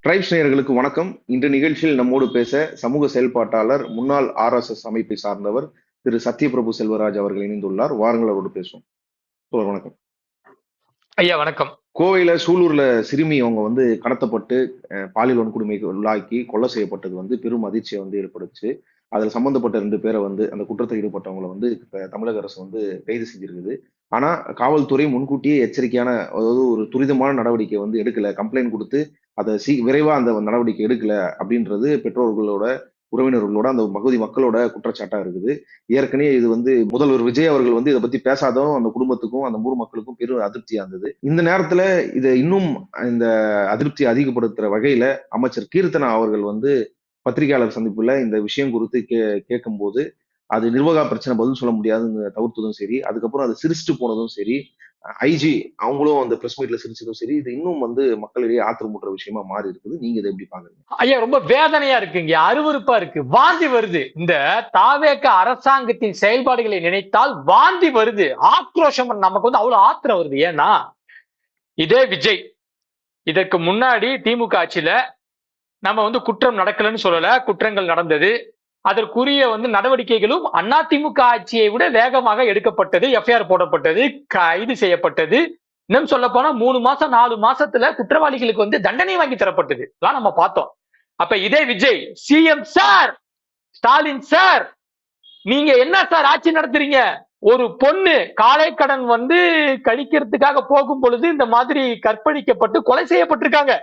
Tribes நேயர்களுக்கு வணக்கம். இன்று நிகழ்ச்சியில் நம்மோடு பேச சமூக செயல்பாட்டாளர், முன்னாள் RSS அமைப்பை சார்ந்தவர் திரு சத்யபிரபு செல்வராஜ் அவர்கள் இணைந்துள்ளார். வாருங்கள் அவரோடு பேசுவோம். வணக்கம் ஐயா. வணக்கம். கோவையில சூலூர்ல சிறுமி அவங்க கடத்தப்பட்டு பாலியல் வன்கொடுமைக்கு உள்ளாக்கி கொலை செய்யப்பட்டது பெரும் அதிர்ச்சியை ஏற்படுச்சு. அதுல சம்பந்தப்பட்ட 2 பேரை அந்த குற்றத்தில் ஈடுபட்டவங்களை தமிழக அரசு கைது செஞ்சிருக்குது. ஆனா காவல்துறை முன்கூட்டியே எச்சரிக்கையான, அதாவது ஒரு துரிதமான நடவடிக்கை எடுக்கல. கம்ப்ளைண்ட் கொடுத்து அதை விரைவா அந்த நடவடிக்கை எடுக்கல அப்படின்றது பெற்றோர்களோட, உறவினர்களோட, அந்த பகுதி மக்களோட குற்றச்சாட்டா இருக்குது. ஏற்கனவே இது முதல்வர் விஜய் அவர்கள் இதை பத்தி பேசாததும் அந்த குடும்பத்துக்கும் அந்த ஊர் மக்களுக்கும் பெரும் அதிருப்தியா இருந்தது. இந்த நேரத்துல இதை இன்னும் இந்த அதிருப்தி அதிகப்படுத்துற வகையில அமைச்சர் கீர்த்தனா அவர்கள் பத்திரிகையாளர் சந்திப்புல இந்த விஷயம் குறித்து கேட்கும்போது, அது நிர்வாக பிரச்சனை, பதில் சொல்ல முடியாதுன்னு தவிர்த்ததும் சரி, அதுக்கப்புறம் அதை சிரிச்சுட்டு போனதும் சரி, ஐஜி அவங்களும் அந்த பிரஸ் மீட்ல சிரிச்சதும் சரி, இது இன்னும் மக்களிடையே ஆத்திரமூட்டுற விஷயமா மாறி இருக்குது. நீங்க இதை எப்படி பாக்குறீங்க? ஐயா, ரொம்ப வேதனையா இருக்குங்க, அருவருப்பா இருக்கு, வாந்தி வருது. இந்த தாவேக அரசாங்கத்தின் செயல்பாடுகளை நினைத்தால் வாந்தி வருது, ஆக்ரோஷம். நமக்கு அவ்வளவு ஆத்திரம் வருது. ஏன்னா இதே விஜய் இதற்கு முன்னாடி திமுக ஆட்சியில நம்ம குற்றம் நடக்கலன்னு சொல்லல, குற்றங்கள் நடந்தது. அதற்குரிய நடவடிக்கைகளும் அதிமுக ஆட்சியை விட வேகமாக எடுக்கப்பட்டது. எஃப்ஐஆர் போடப்பட்டது, கைது செய்யப்பட்டது. இன்னும் சொல்ல போனா 3 மாசம் 4 மாசத்துல குற்றவாளிகளுக்கு தண்டனை வாங்கி தரப்பட்டது. நம்ம பார்த்தோம். அப்ப இதே Vijay, CM sir, Stalin sir, நீங்க என்ன சார் ஆட்சி நடத்துறீங்க? ஒரு பொண்ணு காலை கடன் கழிக்கிறதுக்காக போகும் பொழுது இந்த மாதிரி கற்பழிக்கப்பட்டு கொலை செய்யப்பட்டிருக்காங்க.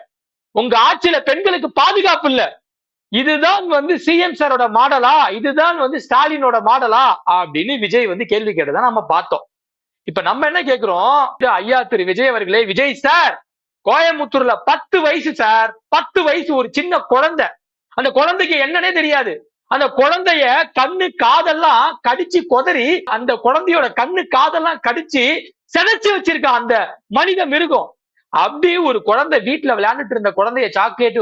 உங்க ஆட்சியில பெண்களுக்கு பாதுகாப்பு இல்ல. இதுதான் சிஎம் சாரோட மாடலா? இதுதான் ஸ்டாலினோட மாடலா அப்படின்னு விஜய் கேள்வி கேட்டதா நம்ம பார்த்தோம். இப்ப நம்ம என்ன கேக்குறோம்? ஐயா திரு விஜய் அவர்களே, விஜய் சார், கோயம்புத்தூர்ல 10 வயசு சார், 10 வயசு ஒரு சின்ன குழந்தை. அந்த குழந்தைக்கு என்னன்னே தெரியாது. அந்த குழந்தைய கண்ணு காதெல்லாம் கடிச்சு கொதறி, அந்த குழந்தையோட கண்ணு காதெல்லாம் கடிச்சு சிதைச்சு வச்சிருக்கான் அந்த மனித மிருகம். அப்படி ஒரு குழந்தை வீட்டுல விளையாண்டுட்டு இருந்த குழந்தைய சாக்லேட்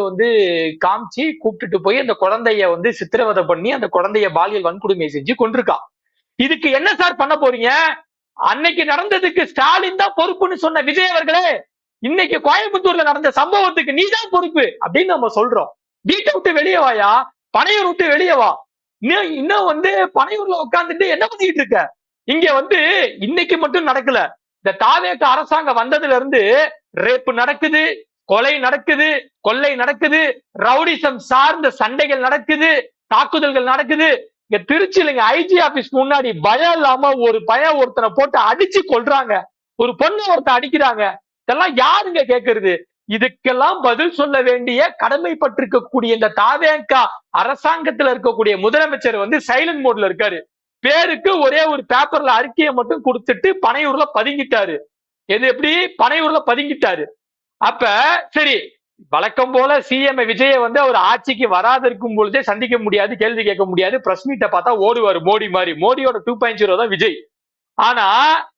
காமிச்சு கூப்பிட்டுட்டு போய் அந்த குழந்தைய சித்திரவதை பண்ணி அந்த குழந்தைய பாலியல் வன்கொடுமை செஞ்சு கொண்டிருக்கான். இதுக்கு என்ன சார் பண்ண போறீங்க? அன்னைக்கு நடந்ததுக்கு ஸ்டாலின் தான் பொறுப்புன்னு சொன்ன விஜய் அவர்களே, இன்னைக்கு கோயம்புத்தூர்ல நடந்த சம்பவத்துக்கு நீ தான் பொறுப்பு அப்படின்னு நம்ம சொல்றோம். வீட்டை விட்டு வெளியே வாயா, பனையூர் விட்டு வெளியே வா. இன்னும் பனையூர்ல உட்காந்துட்டு என்ன பண்ணிட்டு இருக்க? இங்க இன்னைக்கு மட்டும் நடக்கல. இந்த தாவேக அரசாங்கம் வந்ததுல இருந்து ரேப்பு நடக்குது, கொலை நடக்குது, கொள்ளை நடக்குது, ரவுடிசம் சார்ந்த சண்டைகள் நடக்குது, தாக்குதல்கள் நடக்குது. இங்க திருச்சியில ஐஜி ஆபீஸ் முன்னாடி பயம் இல்லாம ஒரு ஒருத்தனை போட்டு அடிச்சு கொள்றாங்க, ஒரு பொண்ணு ஒருத்தன் அடிக்கிறாங்க. இதெல்லாம் யாருங்க கேட்கறது? இதுக்கெல்லாம் பதில் சொல்ல வேண்டிய கடமைப்பட்டிருக்கக்கூடிய இந்த தாவேக அரசாங்கத்துல இருக்கக்கூடிய முதலமைச்சர் சைலண்ட் மோட்ல இருக்காரு. பேருக்கு ஒரே ஒரு பேப்பர்ல அறிக்கையை மட்டும் கொடுத்துட்டு பனையூர்ல பதுங்கிட்டாரு. எது எப்படி? பனையூர்ல பதுங்கிட்டாரு. அப்ப சரி, வழக்கம் போல சிஎம் விஜய அவர் ஆட்சிக்கு வராது இருக்கும் பொழுதே சந்திக்க முடியாது, கேள்வி கேட்க முடியாது, பிரஸ் மீட்டை பார்த்தா ஓடுவாரு மோடி மாதிரி. மோடியோட 2.0 தான் விஜய். ஆனா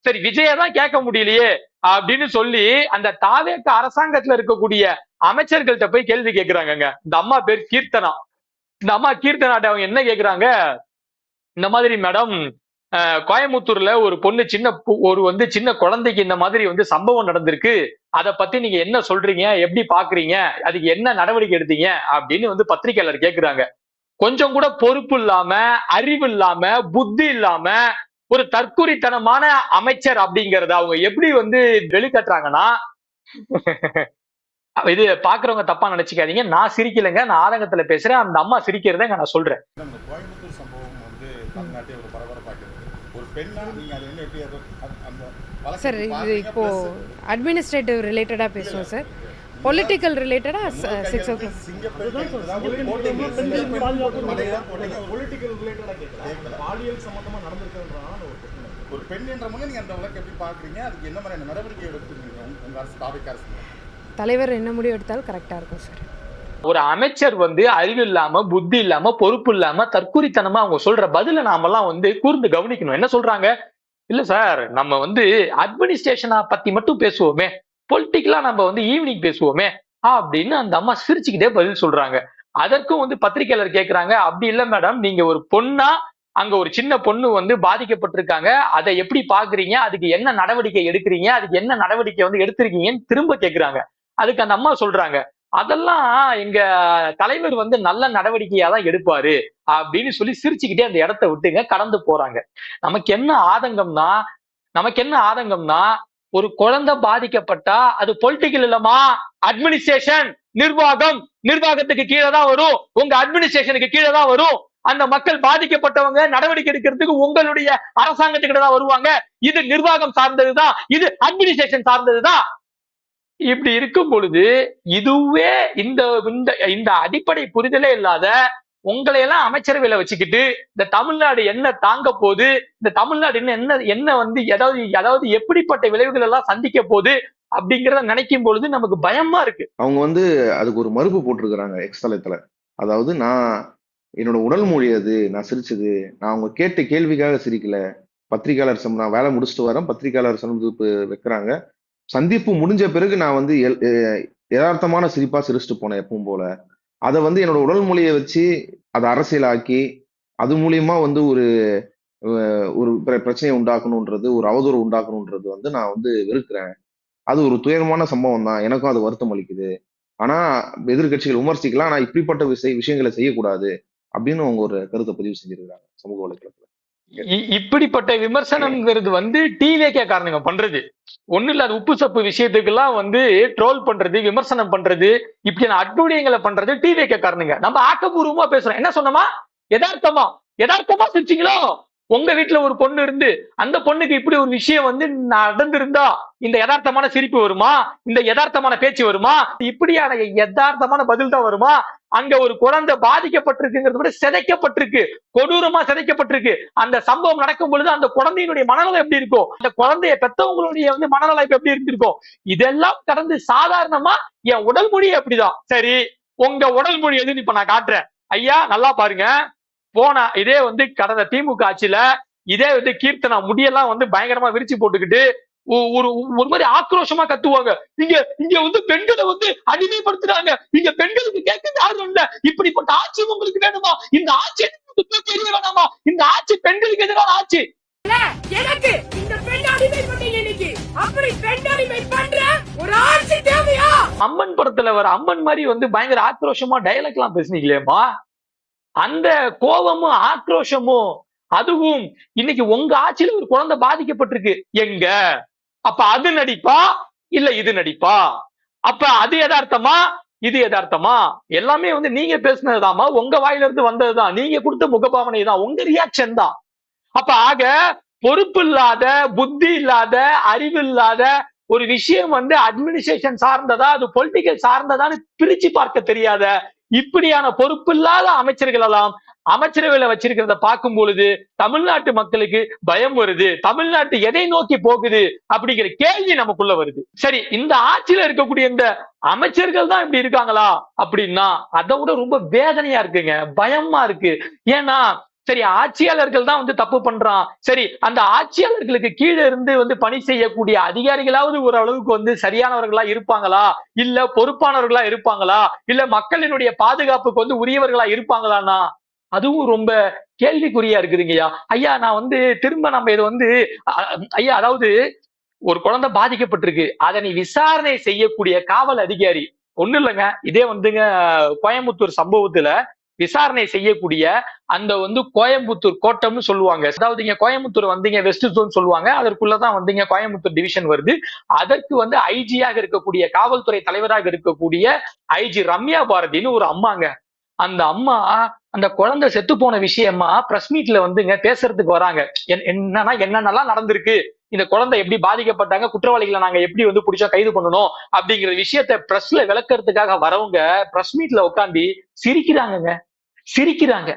சரி, விஜய தான் கேட்க முடியலையே அப்படின்னு சொல்லி அந்த தாவேக அரசாங்கத்துல இருக்கக்கூடிய அமைச்சர்கள்ட்ட போய் கேள்வி கேட்கிறாங்க. இந்த அம்மா பேர் கீர்த்தனா. இந்த அம்மா கீர்த்தனாட்ட அவங்க என்ன கேட்கிறாங்க? இந்த மாதிரி மேடம், கோயம்புத்தூர்ல ஒரு பொண்ணு சின்ன குழந்தைக்கு இந்த மாதிரி சம்பவம் நடந்திருக்கு. அதை பத்தி நீங்க என்ன சொல்றீங்க, எப்படி பாக்குறீங்க, அதுக்கு என்ன நடவடிக்கை எடுத்தீங்க அப்படின்னு பத்திரிகையாளர் கேட்கிறாங்க. கொஞ்சம் கூட பொறுப்பு இல்லாம, அறிவு இல்லாம, புத்தி இல்லாம ஒரு தற்குறித்தனமான அமைச்சர் அப்படிங்கறத அவங்க எப்படி வெளிக்கட்டுறாங்கன்னா, இது பாக்குறவங்க தப்பா நினைச்சுக்காதீங்க, நான் சிரிக்கலைங்க, நான் ஆதங்கத்துல பேசுறேன். அந்த அம்மா சிரிக்கிறத நான் சொல்றேன். கோயம்புத்தூர் சம்பவம் தமிழ்நாட்டை ஒரு பரபரப்பாக்குது. ஒரு பெண்ணா நீங்க அது என்ன எப்படி அந்த சார், இது இப்போ அட்மினிஸ்ட்ரேட்டிவ் ரிலேட்டடா பேசுவோம் சார். பொலிட்டிக்கல் ரிலேட்டடா 6 o'clock. ஒரு பெண் என்ற முறை நீங்க அந்த வழக்கு எப்படி பாக்குறீங்க? அதுக்கு என்ன மாதிரியான நடவடிக்கை எடுத்துருக்கீங்க உங்க அரசு, தாவேக அரசு? தலைவர் என்ன முடிவு எடுத்தாலும் கரெக்டா இருக்கும் சார். ஒரு அமைச்சர் அறிவு இல்லாம, புத்தி இல்லாம, பொறுப்பு இல்லாம, தற்குறித்தனமா அவங்க சொல்ற பதில நாமெல்லாம் கூர்ந்து கவனிக்கணும். என்ன சொல்றாங்க? இல்ல சார், நம்ம அட்மினிஸ்ட்ரேஷனை பத்தி மட்டும் பேசுவோமே, பொலிட்டிக்கலா நம்ம ஈவினிங் பேசுவோமே அப்படின்னு அந்த அம்மா சிரிச்சுக்கிட்டே பதில் சொல்றாங்க. அதற்கும் பத்திரிகையாளர் கேட்கிறாங்க, அப்படி இல்ல மேடம், நீங்க ஒரு பொண்ணா, அங்க ஒரு சின்ன பொண்ணு பாதிக்கப்பட்டிருக்காங்க, அதை எப்படி பாக்குறீங்க, அதுக்கு என்ன நடவடிக்கை எடுக்கிறீங்க, அதுக்கு என்ன நடவடிக்கை எடுத்திருக்கீங்கன்னு திரும்ப கேட்கிறாங்க. அதுக்கு அந்த அம்மா சொல்றாங்க, அதெல்லாம் எங்க தலைவர் வந்து நல்ல நடவடிக்கையா தான் எடுப்பாரு அப்படின்னு சொல்லி சிரிச்சுக்கிட்டே அந்த இடத்த விட்டுங்க கடந்து போறாங்க. நமக்கு என்ன ஆதங்கம்னா ஒரு குழந்தை பாதிக்கப்பட்டா அது பொலிட்டிக்கல் இல்லமா, அட்மினிஸ்ட்ரேஷன், நிர்வாகத்துக்கு கீழே தான் வரும், உங்க அட்மினிஸ்ட்ரேஷனுக்கு கீழே தான் வரும். அந்த மக்கள் பாதிக்கப்பட்டவங்க நடவடிக்கை எடுக்கிறதுக்கு உங்களுடைய அரசாங்கத்துக்கிட்ட தான் வருவாங்க. இது நிர்வாகம் சார்ந்ததுதான், இது அட்மினிஸ்ட்ரேஷன் சார்ந்ததுதான். இப்படி இருக்கும் பொழுது இதுவே இந்த அடிப்படை புரிதலே இல்லாத உங்களை எல்லாம் அமைச்சரவையில வச்சுக்கிட்டு இந்த தமிழ்நாடு என்ன தாங்க போகுது, இந்த தமிழ்நாடு என்ன வந்து ஏதாவது எப்படிப்பட்ட விளைவுகள் எல்லாம் சந்திக்க போகுது அப்படிங்கறத நினைக்கும் பொழுது நமக்கு பயமா இருக்கு. அவங்க வந்து அதுக்கு ஒரு மறுப்பு போட்டிருக்கிறாங்க எக்ஸ் தளத்துல. அதாவது நான் என்னோட உடல் மொழி, அது நான் சிரிச்சது, நான் அவங்க கேட்ட கேள்விக்காக சிரிக்கல. பத்திரிகையாளர் நான் வேலை முடிச்சுட்டு வரேன், பத்திரிகையாளர் சந்திப்பு வைக்கிறாங்க. சந்திப்பு முடிஞ்ச பிறகு நான் வந்து யதார்த்தமான சிரிப்பா சிரிச்சுட்டு போனேன் எப்பவும் போல. அதை வந்து என்னோட உடல் மொழியை வச்சு அதை அரசியலாக்கி அது மூலியமா வந்து ஒரு பிரச்சனையை உண்டாக்கணும்ன்றது, ஒரு அவதூறு உண்டாக்கணும்ன்றது வந்து நான் வந்து வெறுக்கிறேன். அது ஒரு துயரமான சம்பவம் தான், எனக்கும் அது வருத்தம் அளிக்குது. ஆனா எதிர்கட்சிகள் விமர்சிக்கலாம், ஆனா இப்படிப்பட்ட விஷயங்களை செய்யக்கூடாது அப்படின்னு அவங்க ஒரு கருத்தை பதிவு செஞ்சிருக்காங்க சமூக வலைதளத்துல. இப்படிப்பட்ட விமர்சனம்ங்கிறது வந்து டிவிகே காரணங்க பண்றது ஒண்ணு இல்ல. அது உப்பு சப்பு விஷயத்துக்கு எல்லாம் வந்து ட்ரோல் பண்றது, விமர்சனம் பண்றது, இப்படி அட்டுழியங்களை பண்றது டிவிகே காரணங்க. நம்ம ஆக்கப்பூர்வமா பேசுறோம். என்ன சொன்னோமா, யதார்த்தமா சிரிச்சீங்களோ. உங்க வீட்டுல ஒரு பொண்ணு இருந்து அந்த பொண்ணுக்கு இப்படி ஒரு விஷயம் வந்து நடந்திருந்தா இந்த யதார்த்தமான சிரிப்பு வருமா, இந்த யதார்த்தமான பேச்சு வருமா, இப்படியான யதார்த்தமான பதில் தான் வருமா? அங்க ஒரு குழந்தை பாதிக்கப்பட்டிருக்குங்கிறத விட சிதைக்கப்பட்டிருக்கு, கொடூரமா சிதைக்கப்பட்டிருக்கு. அந்த சம்பவம் நடக்கும் பொழுது அந்த குழந்தையினுடைய மனநலம் எப்படி இருக்கும், அந்த குழந்தைய பெற்றவங்களுடைய வந்து மனநலம் எப்படி இருந்திருக்கும், இதெல்லாம் கடந்து சாதாரணமா என் உடல் மொழி அப்படிதான். சரி, உங்க உடல் மொழி எதுன்னு இப்ப நான் காட்டுறேன். ஐயா நல்லா பாருங்க. போனா இதே வந்து கடந்த திமுக ஆட்சியில இதே வந்து கீர்த்தனா முடியெல்லாம் வந்து பயங்கரமா விரிச்சு போட்டுக்கிட்டு ஒரு மாதிரி ஆக்ரோஷமா கத்துவாங்க. இங்க வந்து பெண்களை வந்து அடிமைப்படுத்துறாங்க, இங்க பெண்களுக்கு கேட்கறது யாரும் இல்ல, இப்படிப்பட்ட ஆட்சி உங்களுக்கு வேணுமா, இந்த ஆட்சி வேணாமா, இந்த ஆட்சி பெண்களுக்கு எதிரான ஆட்சி. எனக்கு இந்த பெண் அடிமைப்பட்டீங்க, அப்படி பெண் அடிமை பண்ற ஒரு ஆட்சி தேவையா? அம்மன் படத்துல வர அம்மன் மாதிரி வந்து பயங்கர ஆக்ரோஷமா டயலாக் எல்லாம் பேசுனீங்களேமா, அந்த கோபமும் ஆக்ரோஷமும் அதுவும் இன்னைக்கு உங்க ஆட்சியில ஒரு குழந்தை பாதிக்கப்பட்டிருக்கு எங்க, அப்ப அது நடிப்பா இல்ல இது நடிப்பா, அப்ப அது யதார்த்தமா இது யதார்த்தமா, எல்லாமே வந்து நீங்க பேசுனதுதாமா, உங்க வாயில இருந்து வந்ததுதான், நீங்க கொடுத்த முகபாவனை தான், உங்க ரியாக்ஷன் தான். அப்ப ஆக பொறுப்பு இல்லாத, புத்தி இல்லாத, அறிவு இல்லாத ஒரு விஷயம் வந்து அட்மினிஸ்ட்ரேஷன் சார்ந்ததா அது பொலிட்டிக்கல் சார்ந்ததான்னு பிரிச்சு பார்க்க தெரியாத இப்படியான பொறுப்பு இல்லாத அமைச்சர்கள் எல்லாம் அமைச்சரவையில வச்சிருக்கிறத பார்க்கும் பொழுது தமிழ்நாட்டு மக்களுக்கு பயம் வருது. தமிழ்நாட்டு எதை நோக்கி போகுது அப்படிங்கிற கேள்வி நமக்குள்ள வருது. சரி, இந்த ஆட்சியில இருக்கக்கூடிய இந்த அமைச்சர்கள் தான் இப்படி இருக்காங்களா அப்படின்னா அதை விட ரொம்ப வேதனையா இருக்குங்க, பயமா இருக்கு. ஏன்னா சரி, ஆட்சியாளர்கள் தான் வந்து தப்பு பண்றான், சரி அந்த ஆட்சியாளர்களுக்கு கீழே இருந்து வந்து பணி செய்யக்கூடிய அதிகாரிகளாவது ஓரளவுக்கு வந்து சரியானவர்களா இருப்பாங்களா, இல்ல பொறுப்பானவர்களா இருப்பாங்களா, இல்ல மக்களினுடைய பாதுகாப்புக்கு வந்து உரியவர்களா இருப்பாங்களான்னா அதுவும் ரொம்ப கேள்விக்குறியா இருக்குதுங்கய்யா. ஐயா நான் வந்து திரும்ப நம்ம இது வந்து ஐயா, அதாவது ஒரு குழந்தை பாதிக்கப்பட்டிருக்கு, அதனை விசாரணை செய்யக்கூடிய காவல் அதிகாரி ஒண்ணு இல்லைங்க, இதே வந்துங்க கோயம்புத்தூர் சம்பவத்துல விசாரணை செய்யக்கூடிய அந்த வந்து கோயம்புத்தூர் கோட்டம்னு சொல்லுவாங்க. அதாவது இங்க கோயம்புத்தூர் வந்தீங்க வெஸ்ட் ஜோன் சொல்லுவாங்க, அதற்குள்ளதான் வந்தீங்க கோயம்புத்தூர் டிவிஷன் வருது. அதற்கு வந்து ஐஜியாக இருக்கக்கூடிய காவல்துறை தலைவராக இருக்கக்கூடிய ஐஜி ரம்யா பாரதின்னு ஒரு அம்மாங்க. அந்த அம்மா அந்த குழந்தை செத்து போன விஷயமா பிரஸ் மீட்ல வந்துங்க பேசுறதுக்கு வராங்க. என்னென்னலாம் நடந்திருக்கு, இந்த குழந்தை எப்படி பாதிக்கப்பட்டாங்க, குற்றவாளிகளை நாங்க எப்படி வந்து பிடிச்சா கைது பண்ணணும் அப்படிங்கிற விஷயத்த பிரஸ்ல விளக்கறதுக்காக வரவங்க பிரஸ் மீட்ல உட்காந்து சிரிக்கிறாங்க.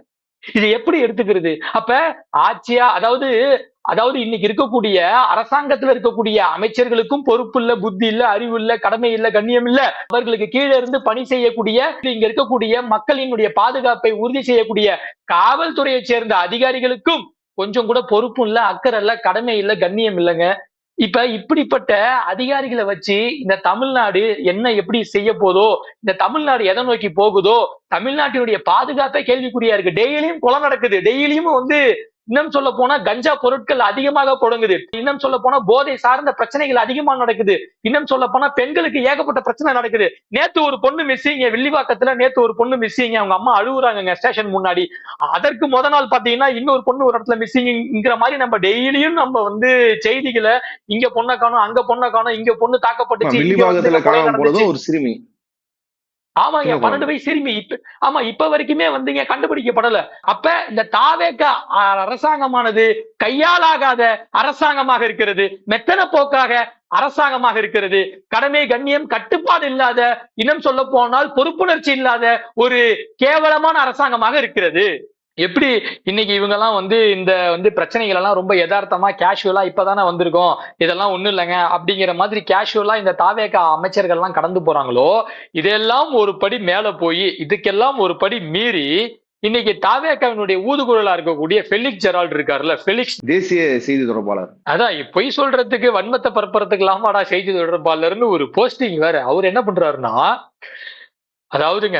இது எப்படி எடுத்துக்கிறது? அப்ப ஆட்சியா, அதாவது இன்னைக்கு இருக்கக்கூடிய அரசாங்கத்துல இருக்கக்கூடிய அமைச்சர்களுக்கும் பொறுப்பு இல்ல, புத்தி இல்ல, அறிவு இல்ல, கடமை இல்ல, கண்ணியம் இல்ல. அவர்களுக்கு கீழே இருந்து பணி செய்யக்கூடிய இங்க இருக்கக்கூடிய மக்களினுடைய பாதுகாப்பை உறுதி செய்யக்கூடிய காவல்துறையை சேர்ந்த அதிகாரிகளுக்கும் கொஞ்சம் கூட பொறுப்பு இல்ல, அக்கறை இல்ல, கடமை இல்ல, கண்ணியம் இல்லைங்க. இப்ப இப்படிப்பட்ட அதிகாரிகளை வச்சு இந்த தமிழ்நாடு என்ன எப்படி செய்ய போதோ, இந்த தமிழ்நாடு எதை நோக்கி போகுதோ, தமிழ்நாட்டினுடைய பாதுகாப்பே கேள்விக்குறியா இருக்கு. டெய்லியும் கொலை நடக்குது, டெய்லியும் வந்து இன்னும் சொல்ல போனா கஞ்சா பொருட்கள் அதிகமாக புழங்குது. இன்னும் சொல்ல போனா போதை சார்ந்த பிரச்சனைகள் அதிகமா நடக்குது. இன்னும் சொல்ல போனா பெண்களுக்கு ஏகப்பட்ட பிரச்சனை நடக்குது. நேத்து ஒரு பொண்ணு மிஸ்ஸிங்க, வில்லிவாக்கத்துல நேத்து ஒரு பொண்ணு மிஸ்ஸிங்க, அவங்க அம்மா அழுகுறாங்க ஸ்டேஷன் முன்னாடி. அதற்கு முத நாள் பாத்தீங்கன்னா இன்னொரு பொண்ணு ஒரு இடத்துல மிஸ்ஸிங்கிற மாதிரி நம்ம டெய்லியும் நம்ம வந்து செய்திகளை இங்க பொண்ணை காணும், அங்க பொண்ணை காணும், இங்க பொண்ணு தாக்கப்பட்டுச்சு, இங்க வந்து வில்லிவாகத்துல கொலை காணாம நடந்துச்சு. போனதும் ஒரு சிறுமி, ஆமாங்க, சின்ன 12 குழந்தை. வயசு சிறுமி. இப்ப வரைக்குமே வந்துங்க கண்டுபிடிக்கப்படல. அப்ப இந்த தாவேக அரசாங்கமானது கையாலாகாத அரசாங்கமாக இருக்கிறது, மெத்தன போக்காக அரசாங்கமாக இருக்கிறது, கடமை கண்ணியம் கட்டுப்பாடு இல்லாத, இன்னும் சொல்ல போனால் பொறுப்புணர்ச்சி இல்லாத ஒரு கேவலமான அரசாங்கமாக இருக்கிறது. எப்படி இன்னைக்கு இவங்க எல்லாம் வந்து இந்த வந்து பிரச்சனைகள் எல்லாம் ரொம்ப யதார்த்தமா கேஷுவலா இப்பதானே வந்திருக்கோம், இதெல்லாம் ஒண்ணும் இல்லைங்க அப்படிங்கிற மாதிரி கேஷுவலா இந்த தாவேக அமைச்சர்கள் எல்லாம் கடந்து போறாங்களோ, இதெல்லாம் ஒரு படி மேல போய் இதுக்கெல்லாம் ஒரு படி மீறி இன்னைக்கு தாவேகாவினுடைய ஊதுகுழலா இருக்கக்கூடிய ஃபெலிக்ஸ் ஜெரால்ட் இருக்காருல்ல, ஃபெலிக்ஸ், தேசிய செய்தி தொடர்பாளர். அதான் பொய் சொல்றதுக்கு வன்மத்தை பரப்புறதுக்கு இல்லாமடா செய்தி தொடர்பாளர்னு ஒரு போஸ்டிங் வேற. அவர் என்ன பண்றாருன்னா, அதாவதுங்க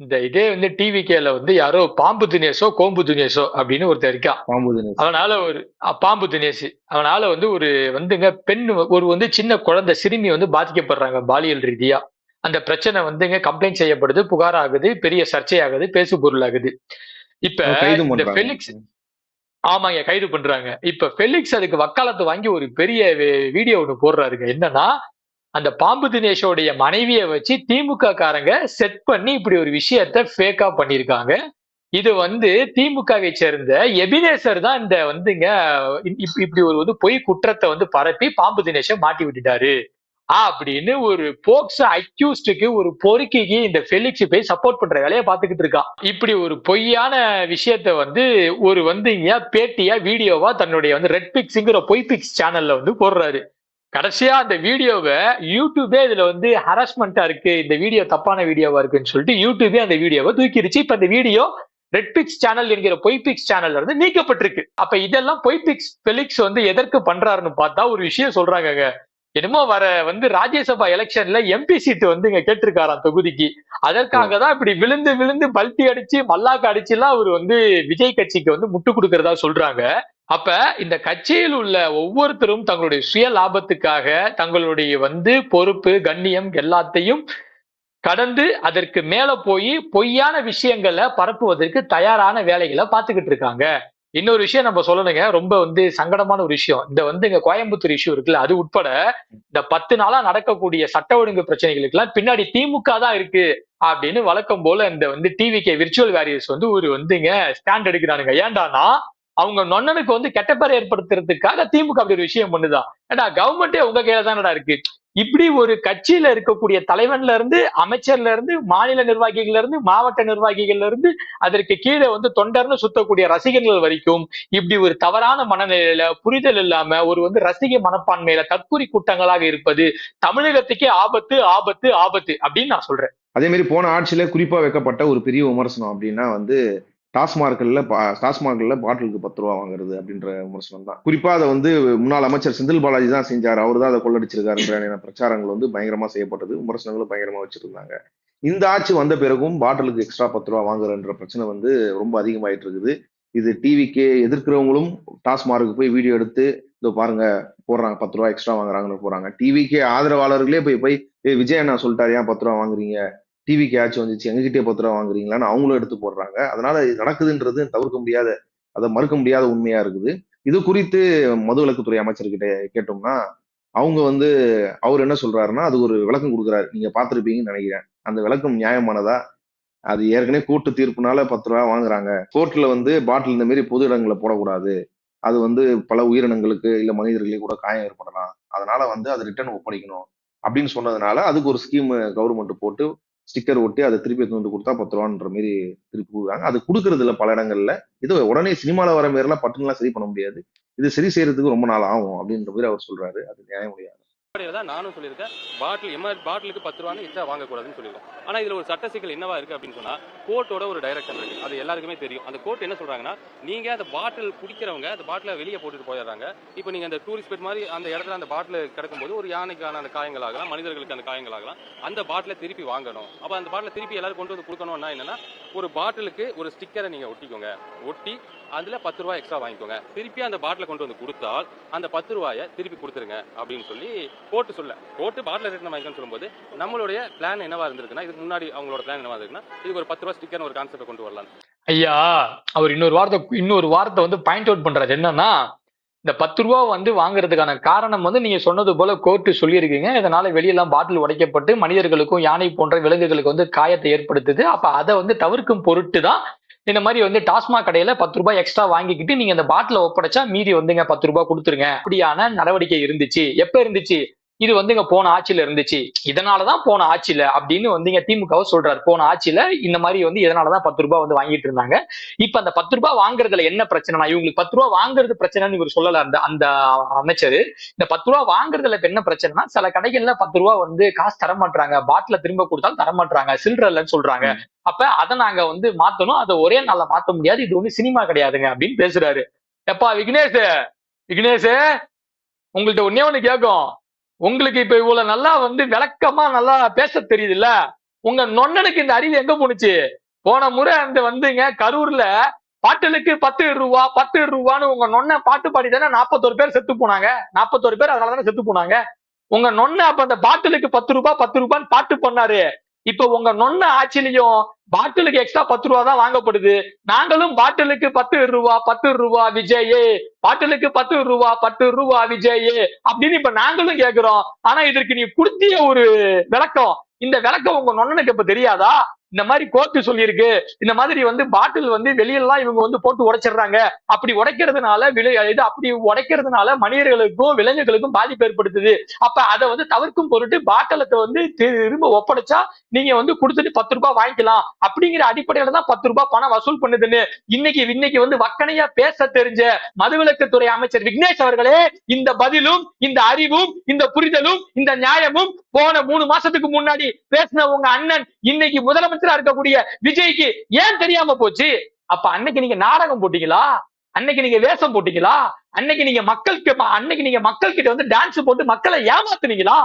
இந்த இதே வந்து டிவிகேல வந்து யாரோ பாம்பு தினேஷோ கோம்பு தினேஷோ அப்படின்னு ஒருத்தர் இருக்கான். பாம்பு தினேஷ். அவனால ஒரு பாம்பு தினேஷ், அவனால வந்து ஒரு வந்துங்க பெண் ஒரு வந்து சின்ன குழந்தை சிறுமி வந்து பாதிக்கப்படுறாங்க பாலியல் ரீதியா. அந்த பிரச்சனை வந்துங்க கம்ப்ளைண்ட் செய்யப்படுது, புகார் ஆகுது, பெரிய சர்ச்சையாகுது, பேசு பொருள் ஆகுது. இப்ப கைதும் இந்த பண்றாங்க. ஃபெலிக்ஸ், ஆமாங்க, கைது பண்றாங்க. இப்ப ஃபெலிக்ஸ் அதுக்கு வக்காலத்து வாங்கி ஒரு பெரிய வீடியோ ஒண்ணு போடுறாருங்க. என்னன்னா, அந்த பாம்பு தினேஷோடைய மனைவியை வச்சு திமுக காரங்க செட் பண்ணி இப்படி ஒரு விஷயத்த ஃபேக்கா பண்ணிருக்காங்க. இது வந்து திமுகவை சேர்ந்த எபினேசர் தான் இந்த வந்துங்க இப்படி ஒரு வந்து பொய் குற்றத்தை வந்து பரப்பி பாம்பு தினேஷை மாட்டி விட்டுட்டாரு அப்படின்னு ஒரு போக்சோ அக்யூஸ்டுக்கு, ஒரு பொறுக்கிக்கு இந்த ஃபெலிக்ஸ் போய் சப்போர்ட் பண்ற வேலையை பார்த்துக்கிட்டு இருக்கான். இப்படி ஒரு பொய்யான விஷயத்த வந்து ஒரு வந்துங்க பேட்டியா வீடியோவா தன்னுடைய வந்து ரெட் பிக்ஸ்ங்கிற பொய் பிக்ஸ் சேனல்ல வந்து போடுறாரு. கடைசியா அந்த வீடியோவை யூடியூபே இதுல வந்து ஹராஸ்மெண்டா இருக்கு, இந்த வீடியோ தப்பான வீடியோவா இருக்குன்னு சொல்லிட்டு யூடியூபே அந்த வீடியோவை தூக்கிடுச்சு. இப்ப இந்த வீடியோ ரெட் பிக்ஸ் சேனல் என்கிற பொய் பிக்ஸ் சேனல்ல இருந்து நீக்கப்பட்டிருக்கு. அப்ப இதெல்லாம் பொய் பிக்ஸ் ஃபெலிக்ஸ் வந்து எதற்கு பண்றாருன்னு பார்த்தா ஒரு விஷயம் சொல்றாங்க. என்னமோ வர வந்து ராஜ்யசபா எலெக்ஷன்ல எம்பி சீட் வந்து இங்க கேட்டிருக்காராம் தொகுதிக்கு. அதற்காக தான் இப்படி விழுந்து விழுந்து பல்ட்டி அடிச்சு மல்லாக்கு அடிச்சு எல்லாம் அவர் வந்து விஜய் கட்சிக்கு வந்து முட்டு கொடுக்கறதா சொல்றாங்க. அப்ப இந்த கட்சியில் உள்ள ஒவ்வொருத்தரும் தங்களுடைய சுய லாபத்துக்காக தங்களுடைய வந்து பொறுப்பு கண்ணியம் எல்லாத்தையும் கடந்து அதற்கு மேல போய் பொய்யான விஷயங்களை பரப்புவதற்கு தயாரான வேலைகளை பார்த்துக்கிட்டு இருக்காங்க. இன்னொரு விஷயம் நம்ம சொல்லணுங்க, ரொம்ப வந்து சங்கடமான ஒரு விஷயம். இந்த வந்து இங்க கோயம்புத்தூர் இஷ்யூ இருக்குல்ல, அது உட்பட இந்த 10 நாளா நடக்கக்கூடிய சட்ட ஒழுங்கு பிரச்சனைகளுக்கு எல்லாம் பின்னாடி திமுக தான் இருக்கு அப்படின்னு வழக்கம் போல இந்த வந்து டிவிகே விர்ச்சுவல் வாரியர்ஸ் வந்து ஒரு வந்துங்க ஸ்டாண்ட் எடுக்கிறானுங்க. ஏன்டானா அவங்க நொண்ணனுக்கு வந்து கெட்ட பேர் ஏற்படுத்துறதுக்காக திமுக அப்படி ஒரு விஷயம் பண்ணுதான். ஏடா கவர்மெண்டே உங்க கையில தானடா இருக்கு. இப்படி ஒரு கட்சியில இருக்கக்கூடிய தலைவன்ல இருந்து, அமைச்சர்ல இருந்து, மாநில நிர்வாகிகள்ல இருந்து, மாவட்ட நிர்வாகிகள்ல இருந்து, அதற்கு கீழே வந்து தொண்டர்னு சுத்தக்கூடிய ரசிகர்கள் வரைக்கும் இப்படி ஒரு தவறான மனநிலையில, புரிதல் இல்லாம ஒரு வந்து ரசிக மனப்பான்மையில தற்கொலை கூட்டங்களாக இருப்பது தமிழகத்துக்கே ஆபத்து ஆபத்து ஆபத்து அப்படின்னு நான் சொல்றேன். அதே மாதிரி போன ஆட்சியில குறிப்பா வைக்கப்பட்ட ஒரு பெரிய விமர்சனம் அப்படின்னா வந்து டாஸ்மார்க்ல பாட்டிலுக்கு 10 ரூபா வாங்குறது அப்படின்ற விமர்சனம் தான். குறிப்பா அதை வந்து முன்னாள் அமைச்சர் செந்தில் பாலாஜி தான் செஞ்சார், அவர் தான் அதை கொள்ளடிச்சிருக்காருன்ற பிரச்சாரங்கள் வந்து பயங்கரமா செய்யப்பட்டது, விமர்சனங்களும் பயங்கரமா வச்சிருந்தாங்க. இந்த ஆட்சி வந்த பிறகும் பாட்டிலுக்கு எக்ஸ்ட்ரா 10 ரூபா வாங்குறன்ற பிரச்சனை வந்து ரொம்ப அதிகமாயிட்டு இருக்குது. இது டிவிக்கே எதிர்க்கிறவங்களும் டாஸ்மார்க்கு போய் வீடியோ எடுத்து இதோ பாருங்க போடுறாங்க, 10 ரூபா எக்ஸ்ட்ரா வாங்குறாங்கன்னு போறாங்க. டிவிக்கே ஆதரவாளர்களே போய் விஜய் அண்ணா சொல்லிட்டாரு ஏன் 10 ரூபா வாங்குறீங்க, டிவிக்கு ஆட்சி வந்துச்சு எங்ககிட்டே 10 ரூபா வாங்குறீங்களான்னு அவங்களும் எடுத்து போடுறாங்க. அதனால இது நடக்குதுன்றது தவிர்க்க முடியாத, அதை மறுக்க முடியாத உண்மையா இருக்குது. இது குறித்து மதுவிலக்குத்துறை அமைச்சர்கிட்ட கேட்டோம்னா அவங்க வந்து அவர் என்ன சொல்றாருன்னா அது ஒரு விளக்கம் கொடுக்குறாரு, நீங்க பார்த்திருப்பீங்கன்னு நினைக்கிறேன். அந்த விளக்கம் நியாயமானதா? அது ஏற்கனவே கோர்ட்டு தீர்ப்புனால 10 ரூபா வாங்குறாங்க. கோர்ட்ல வந்து பாட்டில் இந்த மாதிரி பொது இடங்களை போடக்கூடாது, அது வந்து பல உயிரினங்களுக்கு இல்ல மனிதர்களே கூட காயம் ஏற்படலாம், அதனால வந்து அதை ரிட்டர்ன் ஒப்படைக்கணும் அப்படின்னு சொன்னதுனால அதுக்கு ஒரு ஸ்கீம் கவர்மெண்ட் போட்டு ஸ்டிக்கர் ஒட்டி அதை திருப்பி வந்து கொடுத்தா 10 ரூபான்ற மாதிரி திருப்பி கொடுக்குறாங்க. அது கொடுக்கறது இல்ல பல இடங்கள்ல. இது உடனே சினிமால வர மாரிலாம் பட்டுலாம் சரி பண்ண முடியாது, இது சரி செய்யறதுக்கு ரொம்ப நாள் ஆகும் அப்படின்ற மாதிரி அவர் சொல்றாரு. அது நியாயம் முடியாது. தான் நானும் சொல்லியிருக்கேன். பாட்டிலுக்கு 10 ரூபான்னு எக்ஸ்ட்ரா வாங்கக்கூடாதுன்னு சொல்லியிருக்கோம். ஆனால் இதில் ஒரு சட்ட சிக்கல் என்னவா இருக்குது அப்படின்னு சொன்னால், கோர்ட்டோட ஒரு டைரக்ஷன் இருக்குது. அது எல்லாருக்குமே தெரியும். அந்த கோர்ட் என்ன சொல்கிறாங்கன்னா, நீங்கள் அந்த பாட்டில் குடிக்கிறவங்க அந்த பாட்டிலை வெளியே போட்டுட்டு போயிடுறாங்க. இப்போ நீங்கள் அந்த டூரிஸ்ட் ஸ்பாட் மாதிரி அந்த இடத்துல அந்த பாட்டில் கிடக்கும்போது ஒரு யானைக்கான அந்த காயங்கள் ஆகலாம், மனிதர்களுக்கு அந்த காயங்கள் ஆகலாம். அந்த பாட்டிலை திருப்பி வாங்கணும். அப்போ அந்த பாட்டிலை திருப்பி எல்லாரும் கொண்டு வந்து கொடுக்கணும்னா என்னன்னா, ஒரு பாட்டிலுக்கு ஒரு ஸ்டிக்கரை நீங்கள் ஒட்டிக்கோங்க. ஒட்டி அதில் 10 ரூபாய் எக்ஸ்ட்ரா வாங்கிக்கோங்க. திருப்பி அந்த பாட்டிலை கொண்டு வந்து கொடுத்தால் அந்த 10 ரூபாயை திருப்பி கொடுத்துருங்க அப்படின்னு சொல்லி கோர்ட்டு பாட்டில் ரேட் வாங்கிக்கணும்னு சொல்லும்போது, நம்மளுடைய பிளான் என்னவா இருந்திருக்குன்னா, இதுக்கு முன்னாடி அவங்களோட பிளான் என்னவா இருக்குன்னா, இதுக்கு ஒரு 10 ரூபாய் ஸ்டிக்கர் ஒரு கான்செப்ட் கொண்டு வரலாம். ஐயா, அவர் இன்னொரு வார்த்தை வந்து பாயிண்ட் அவுட் பண்றாரு. என்னன்னா, இந்த 10 ரூபா வந்து வாங்குறதுக்கான காரணம் வந்து நீங்க சொன்னது போல கோர்ட்டு சொல்லியிருக்கீங்க. இதனால வெளியெல்லாம் பாட்டில் உடைக்கப்பட்டு மனிதர்களுக்கும் யானை போன்ற விலங்குகளுக்கு வந்து காயத்தை ஏற்படுத்துது. அப்ப அதை வந்து தவிர்க்கும் பொருட்டு தான் இந்த மாதிரி வந்து டாஸ்மாக் கடையில 10 ரூபாய் எக்ஸ்ட்ரா வாங்கிக்கிட்டு நீங்க இந்த பாட்டில ஒப்படைச்சா மீதி வந்துங்க 10 ரூபாய் கொடுத்துருங்க. அப்படியான நடவடிக்கை இருந்துச்சு. எப்ப இருந்துச்சு? இது வந்துங்க போன ஆட்சியில இருந்துச்சு. இதனாலதான் போன ஆட்சியில அப்படின்னு வந்துங்க திமுகவை சொல்றாரு. போன ஆட்சியில இந்த மாதிரி வந்து இதனாலதான் 10 ரூபாய் வந்து வாங்கிட்டு இருந்தாங்க. இப்ப அந்த 10 ரூபாய் வாங்குறதுல என்ன பிரச்சனைனா, இவங்களுக்கு 10 ரூபாய் வாங்குறது பிரச்சனைன்னு இவர் சொல்லல. அந்த அமைச்சர் இந்த 10 ரூபாய் வாங்குறதுல இப்ப என்ன பிரச்சனைனா, சில கடைகள்ல 10 ரூபாய் வந்து காசு தர மாட்டாங்க, பாட்டில திரும்ப கொடுத்தாலும் தர மாட்டாங்க, சில்லற இல்லைன்னு சொல்றாங்க. அப்ப அதை நாங்க வந்து மாத்தணும், அதை ஒரே நாள்ல மாத்த முடியாது, இது ஒண்ணு சினிமா கிடையாதுங்க அப்படின்னு பேசுறாரு. எப்பா விக்னேஷ், உங்கள்ட்ட ஒன்னே ஒண்ணு கேட்கும். உங்களுக்கு இப்ப இவ்வளவு நல்லா வந்து விளக்கமா நல்லா பேச தெரியுது இல்ல, உங்க நொண்ணனுக்கு இந்த அறிவு எங்க போனுச்சு? போன முறை அந்த வந்துங்க கரூர்ல பாட்டிலுக்கு 10 ரூபான்னு உங்க நொண்ண பாட்டு பாடி தானே 41 பேர் செத்து போனாங்க. 41 பேர் அதனாலதானே செத்து போனாங்க. உங்க நொண்ண அப்ப அந்த பாட்டிலுக்கு 10 ரூபான்னு பாட்டு பண்ணாரு. இப்ப உங்க நொண்ண ஆட்சியிலையும் பாட்டிலுக்கு எக்ஸ்ட்ரா 10 ரூபா தான் வாங்கப்படுது. நாங்களும் பாட்டிலுக்கு 10 ரூபா விஜயே, பாட்டிலுக்கு 10 ரூபா விஜயே அப்படின்னு இப்ப நாங்களும் கேக்குறோம். ஆனா இதற்கு நீ குடுத்திய ஒரு விளக்கம், இந்த விளக்கம் உங்க நொண்ணனுக்கு இப்ப தெரியாதா? இந்த மாதிரி கோர்ட்டு சொல்லியிருக்கு, இந்த மாதிரி வந்து பாட்டில் வந்து வெளியெல்லாம் இவங்க வந்து போட்டு உடைச்சிடுறாங்க. அப்படி உடைக்கிறதுனால மனிதர்களுக்கும் விலங்குகளுக்கும் பாதிப்பு ஏற்படுத்துது. அப்ப அதை வந்து தவிர்க்கும் பொருட்டு பாட்டிலத்தை வந்து திரும்ப ஒப்படைச்சா நீங்க வந்து கொடுத்துட்டு 10 ரூபாய் வாங்கிக்கலாம் அப்படிங்கிற அடிப்படையில தான் 10 ரூபாய் பணம் வசூல் பண்ணுதுன்னு இன்னைக்கு வந்து வக்கனையா பேச தெரிஞ்ச மதுவிலக்குத்துறை அமைச்சர் விக்னேஷ் அவர்களே, இந்த பதிலும் இந்த அறிவும் இந்த புரிதலும் இந்த நியாயமும் போன 3 மாசத்துக்கு முன்னாடி பேசின உங்க அண்ணன் இன்னைக்கு முதலமைச்சரா இருக்கக்கூடிய விஜய்க்கு ஏன் தெரியாம போச்சு? அப்ப அன்னைக்கு நீங்க நாடகம் போட்டீங்களா? அன்னைக்கு நீங்க வேஷம் போட்டீங்களா? அன்னைக்கு நீங்க மக்கள் கிட்ட வந்து டான்ஸ் போட்டு மக்களை ஏமாத்துனீங்களா?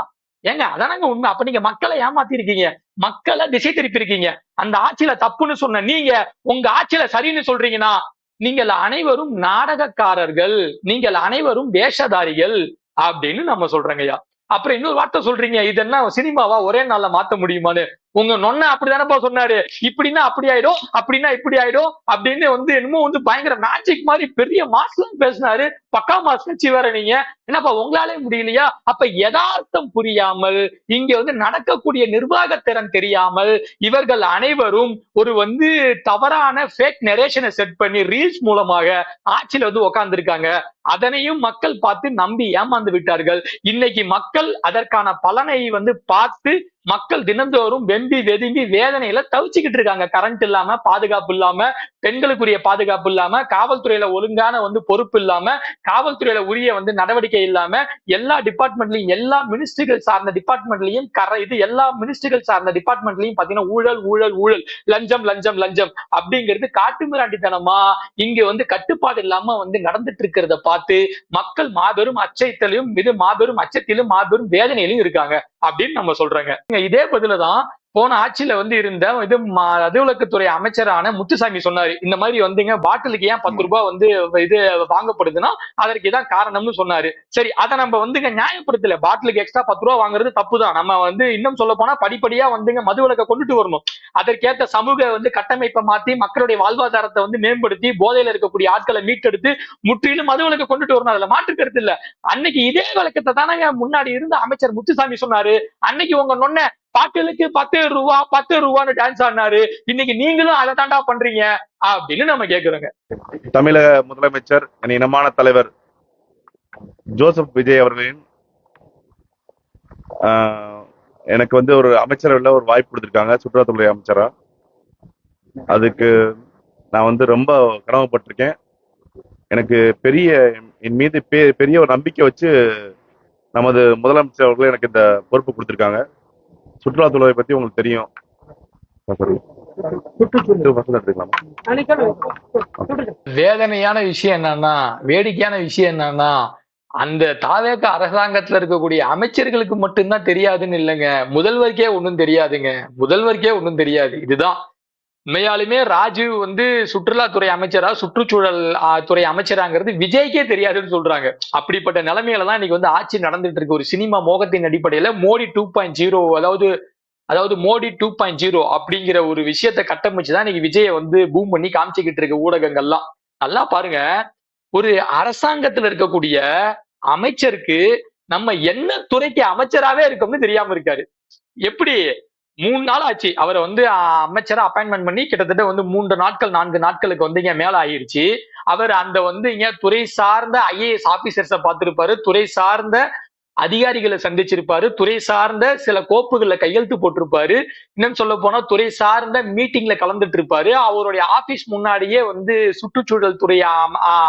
ஏங்க அதானங்க உண்மை. அப்ப நீங்க மக்களை ஏமாத்தி இருக்கீங்க, மக்களை திசை திருப்பி இருக்கீங்க. அந்த ஆட்சியில தப்புன்னு சொன்ன நீங்க உங்க ஆட்சியில சரின்னு சொல்றீங்கன்னா, நீங்கள் அனைவரும் நாடகக்காரர்கள், நீங்கள் அனைவரும் வேஷதாரிகள் அப்படின்னு நம்ம சொல்றோங்கய்யா. அப்புறம் இன்னொரு வார்த்தை சொல்றீங்க, இது என்ன சினிமாவா, ஒரே நாள்ல மாத்த முடியுமான்னு. உங்க நொண்ண அப்படிதானப்பா சொன்னாரு, இப்படின்னா அப்படி ஆயிடும், அப்படின்னா இப்படி ஆயிடும் அப்படின்னு வந்து என்னமோ வந்து பயங்கர மேஜிக் மாதிரி பெரிய மாஸ்லாம் பேசினாரு. பக்கா மாஸ் கட்சி வேற நீங்க, என்னப்பா உங்களாலே முடியலையா? அப்ப யதார்த்தம் புரியாமல், இங்க வந்து நடக்கக்கூடிய நிர்வாகத்திறன் தெரியாமல் இவர்கள் அனைவரும் ஒரு வந்து தவறான ஃபேக் நரேஷனை செட் பண்ணி ரீல்ஸ் மூலமாக ஆட்சியில வந்து உட்கார்ந்து இருக்காங்க. அதனையும் மக்கள் பார்த்து நம்பி ஏமாந்து விட்டார்கள். இன்னைக்கு மக்கள் அதற்கான பலனை வந்து பார்த்து மக்கள் தினந்தோறும் வெம்பி வெதும்பி வேதனையில தவிச்சுக்கிட்டு இருக்காங்க. கரண்ட் இல்லாம, பாதுகாப்பு இல்லாம, பெண்களுக்குரிய பாதுகாப்பு இல்லாம, காவல்துறையில ஒழுங்கான வந்து பொறுப்பு இல்லாம, காவல்துறையில உரிய வந்து நடவடிக்கை இல்லாம, எல்லா டிபார்ட்மெண்ட்லயும் எல்லா மினிஸ்ட்ரிகள் சார்ந்த டிபார்ட்மெண்ட்லயும் எல்லா மினிஸ்ட்ரிகள் சார்ந்த டிபார்ட்மெண்ட்லயும் பாத்தீங்கன்னா ஊழல், லஞ்சம் அப்படிங்கிறது காட்டுமிராண்டித்தனமா இங்க வந்து கட்டுப்பாடு இல்லாம வந்து நடந்துட்டு இருக்கிறத பார்த்து மக்கள் மாபெரும் அச்சத்திலும் மாபெரும் வேதனையிலும் இருக்காங்க அப்படின்னு நம்ம சொல்றாங்க. இதே பதிலதான் போன ஆட்சியில வந்து இருந்த இது மதுவிலக்குத்துறை அமைச்சரான முத்துசாமி சொன்னாரு. இந்த மாதிரி வந்துங்க பாட்டிலுக்கு ஏன் 10 ரூபாய் வந்து இது வாங்கப்படுதுன்னா அதற்கு இதான் காரணம்னு சொன்னாரு. சரி, அதை நம்ம வந்துங்க நியாயப்படுத்தல. பாட்டிலுக்கு எக்ஸ்ட்ரா 10 ரூபாய் வாங்குறது தப்புதான். நம்ம வந்து இன்னும் சொல்ல போனா படிப்படியா வந்துங்க மதுவிலக்கை கொண்டுட்டு வரணும். அதற்கேற்ற சமூக வந்து கட்டமைப்பை மாத்தி மக்களுடைய வாழ்வாதாரத்தை வந்து மேம்படுத்தி போதையில இருக்கக்கூடிய ஆட்களை மீட்டெடுத்து முற்றிலும் மதுவிலக்கை கொண்டுட்டு வரணும். அதுல மாற்று கருத்து இல்ல. அன்னைக்கு இதே விளக்கத்தை தானங்க முன்னாடி இருந்த அமைச்சர் முத்துசாமி சொன்னாரு. அன்னைக்கு உங்க நொண்ண பாட்டிலுக்கு 10 ரூபான்னு டான்ஸ் ஆடினாரு. இன்னைக்கு நீங்களும் அதை தாண்டா பண்றீங்க அப்படின்னு நம்ம கேக்குறோங்க. தமிழக முதலமைச்சர் என் இனமான தலைவர் ஜோசப் விஜய் அவர்களின் எனக்கு வந்து ஒரு அமைச்சரவையில் ஒரு வாய்ப்பு கொடுத்திருக்காங்க, சுற்றுலாத்துறை அமைச்சரா. அதுக்கு நான் வந்து ரொம்ப கடமைப்பட்டிருக்கேன். எனக்கு என் மீது பெரிய ஒரு நம்பிக்கை வச்சு நமது முதலமைச்சர் அவர்கள் எனக்கு இந்த பொறுப்பு கொடுத்திருக்காங்க. சுற்றுலாத்துறை பத்தி உங்களுக்கு தெரியும். வேதனையான விஷயம் என்னன்னா, வேடிக்கையான விஷயம் என்னன்னா, அந்த தாவேக அரசாங்கத்துல இருக்கக்கூடிய அமைச்சர்களுக்கு மட்டும்தான் தெரியாதுன்னு இல்லைங்க, முதல்வருக்கே ஒண்ணும் தெரியாதுங்க. முதல்வருக்கே ஒண்ணும் தெரியாது. இதுதான் உண்மையாலுமே ராஜீவ் வந்து சுற்றுலாத்துறை அமைச்சரா, சுற்றுச்சூழல் துறை அமைச்சராங்கிறது விஜய்க்கே தெரியாதுன்னு சொல்றாங்க. அப்படிப்பட்ட நிலைமையில தான் இன்னைக்கு வந்து ஆட்சி நடந்துட்டு இருக்கு. ஒரு சினிமா மோகத்தின் அடிப்படையில மோடி 2.0, அதாவது மோடி 2.0 அப்படிங்கிற ஒரு விஷயத்தை கட்டமைச்சுதான் இன்னைக்கு விஜயை வந்து பூம் பண்ணி காமிச்சுக்கிட்டு இருக்கு ஊடகங்கள்லாம். நல்லா பாருங்க, ஒரு அரசாங்கத்துல இருக்கக்கூடிய அமைச்சருக்கு நம்ம என்ன துறைக்கு அமைச்சராவே இருக்கோம்னு தெரியாம இருக்காரு. எப்படி 3 நாள் ஆச்சு அவரை வந்து அமைச்சரா அப்பாயின்மெண்ட் பண்ணி, கிட்டத்தட்ட வந்து 3 நாட்கள் 4 நாட்களுக்கு வந்து இங்க மேல ஆயிருச்சு. அவர் அந்த வந்து இங்க துறை சார்ந்த IAS ஆபீசர்ஸ பார்த்திருப்பாரு, துறை சார்ந்த அதிகாரிகளை சந்திச்சிருப்பாரு, துறை சார்ந்த சில கோப்புகள்ல கையெழுத்து போட்டிருப்பாரு, இன்னும் சொல்ல போனா துறை சார்ந்த மீட்டிங்ல கலந்துட்டு இருப்பாரு. அவருடைய ஆபீஸ் முன்னாடியே வந்து சுற்றுச்சூழல் துறை